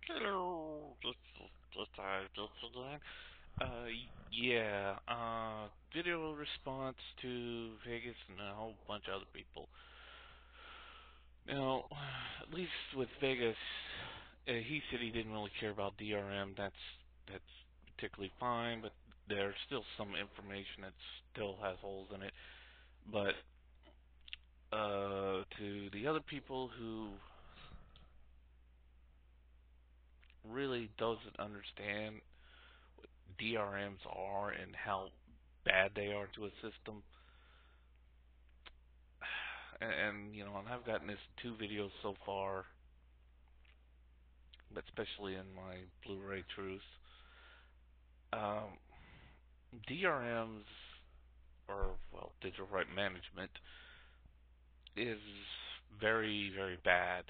Hello, this time, this again. Yeah, video response to Vegas and a whole bunch of other people. Now, at least with Vegas, he said he didn't really care about DRM. That's particularly fine, but there's still some information that still has holes in it. But to the other people who really doesn't understand DRMs are and how bad they are to a system. And I've gotten this in two videos so far, but especially in my Blu-ray truth. Um, DRMs, or well, digital right management, is very, very bad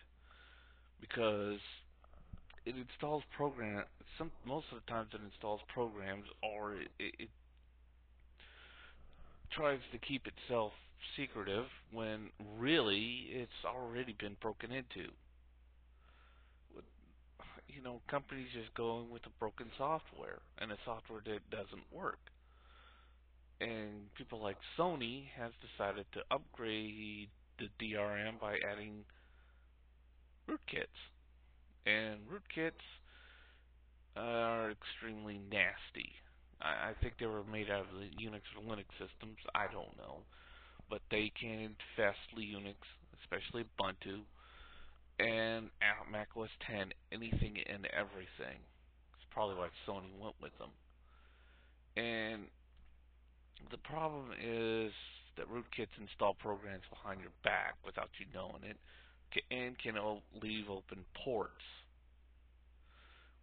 because it installs program. Most of the times it installs programs, or it tries to keep itself secretive when really it's already been broken into. Companies just going with the broken software and a software that doesn't work. And people like Sony has decided to upgrade the DRM by adding rootkits. And rootkits are extremely nasty. I think they were made out of the Unix or Linux systems. I don't know. But they can infest Linux, especially Ubuntu, and Mac OS 10, anything and everything. It's probably why Sony went with them. And the problem is that rootkits install programs behind your back without you knowing it, and can leave open ports,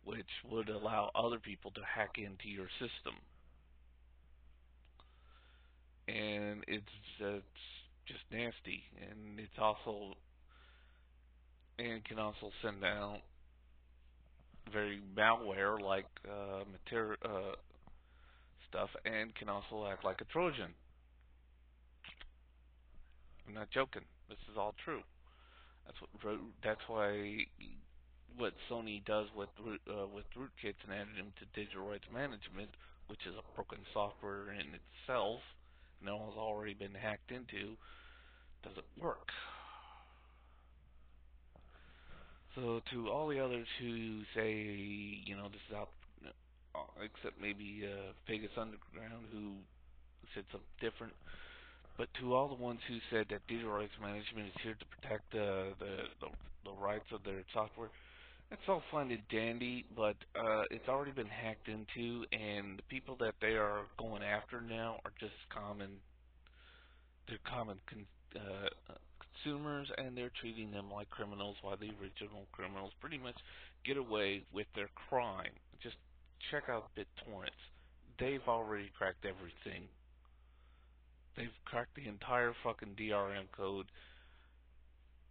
which would allow other people to hack into your system. And it's just nasty, and it's also and can also send out very malware like material stuff, and can also act like a Trojan. I'm not joking. This is all true. That's why what Sony does with rootkits and added them to digital rights management, which is a broken software in itself, and it has already been hacked into, doesn't work. So to all the others who say, this is out, except maybe Vegas Underground, who said something different, but to all the ones who said that digital rights management is here to protect the rights of their software, that's all fine and dandy, but it's already been hacked into, and the people that they are going after now are just they're common consumers, and they're treating them like criminals, while the original criminals pretty much get away with their crime. Just check out BitTorrents. They've already cracked everything. They've cracked the entire fucking DRM code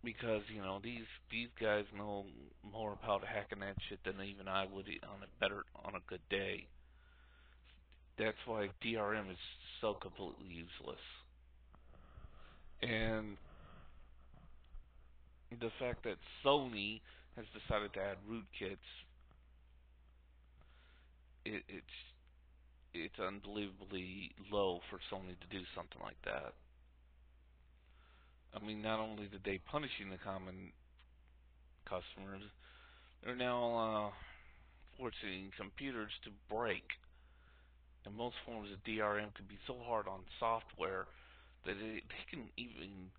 because these guys know more about hacking that shit than even I would on a good day. That's why DRM is so completely useless. And the fact that Sony has decided to add rootkits, it's unbelievably low for Sony to do something like that. I mean, not only did they punishing the common customers, they're now forcing computers to break. And most forms of DRM can be so hard on software that they can even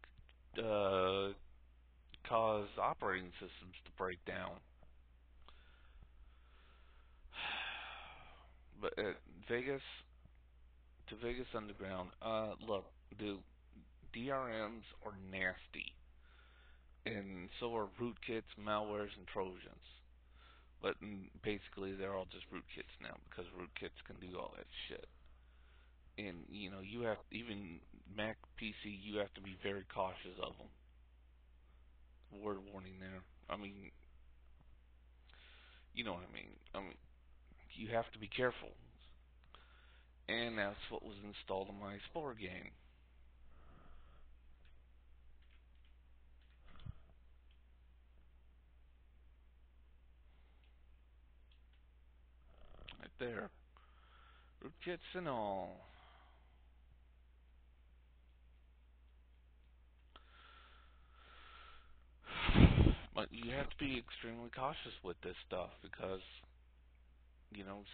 uh, cause operating systems to break down. But Vegas to Vegas Underground, look, the DRMs are nasty, and so are rootkits, malwares, and trojans. But basically, they're all just rootkits now because rootkits can do all that shit. And you have even Mac PC, you have to be very cautious of them. Word warning there. I mean, you know what I mean. You have to be careful. And that's what was installed in my Explorer game. there. Rootkits and all. But you have to be extremely cautious with this stuff because,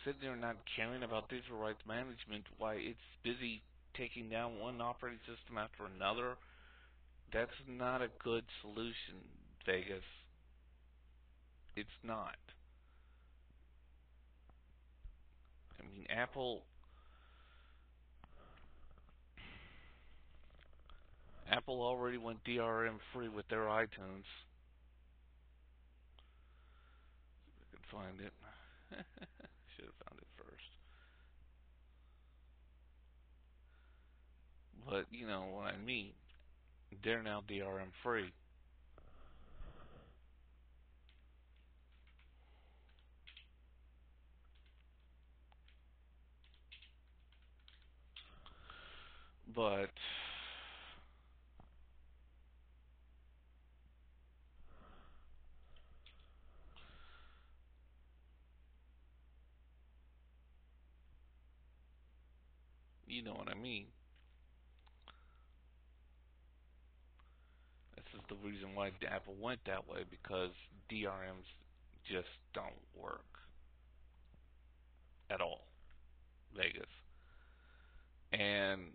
sitting there not caring about digital rights management while it's busy taking down one operating system after another, that's not a good solution, Vegas. It's not. I mean, Apple already went DRM free with their iTunes. If I could find it. Should have found it first. But you know what I mean. They're now DRM free. But you know what I mean. This is the reason why Apple went that way because DRMs just don't work at all. Vegas. And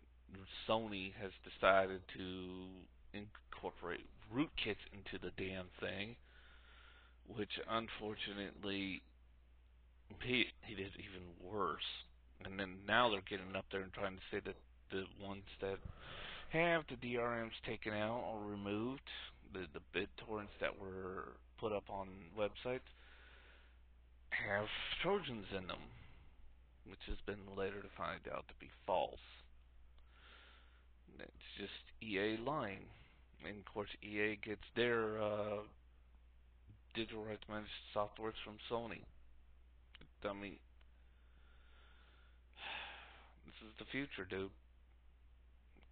Sony has decided to incorporate rootkits into the damn thing, which unfortunately it is even worse. And then now they're getting up there and trying to say that the ones that have the DRMs taken out or removed, the BitTorrents that were put up on websites, have Trojans in them, which has been later to find out to be false. It's just EA lying. And of course, EA gets their digital rights managed softwares from Sony. I mean, this is the future, dude.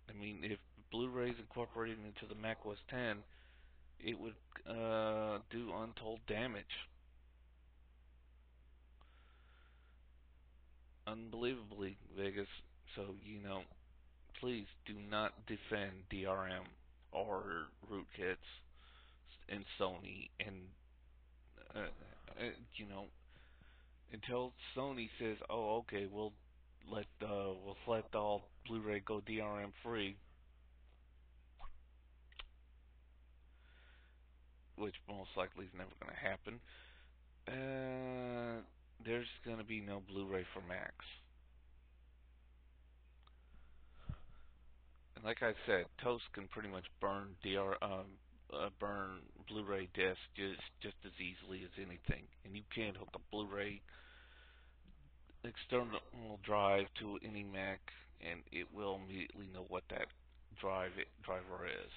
I mean, if Blu-rays incorporated into the Mac OS 10, it would do untold damage. Unbelievably, Vegas. So, please do not defend DRM or rootkits in Sony and uh, uh, you know until Sony says, "Oh, okay, we'll let all Blu-ray go DRM free," which most likely is never going to happen. There's going to be no Blu-ray for Macs. And like I said, Toast can pretty much burn Blu-ray discs just as easily as anything. And you can't hook a Blu-ray external drive to any Mac, and it will immediately know what that driver is.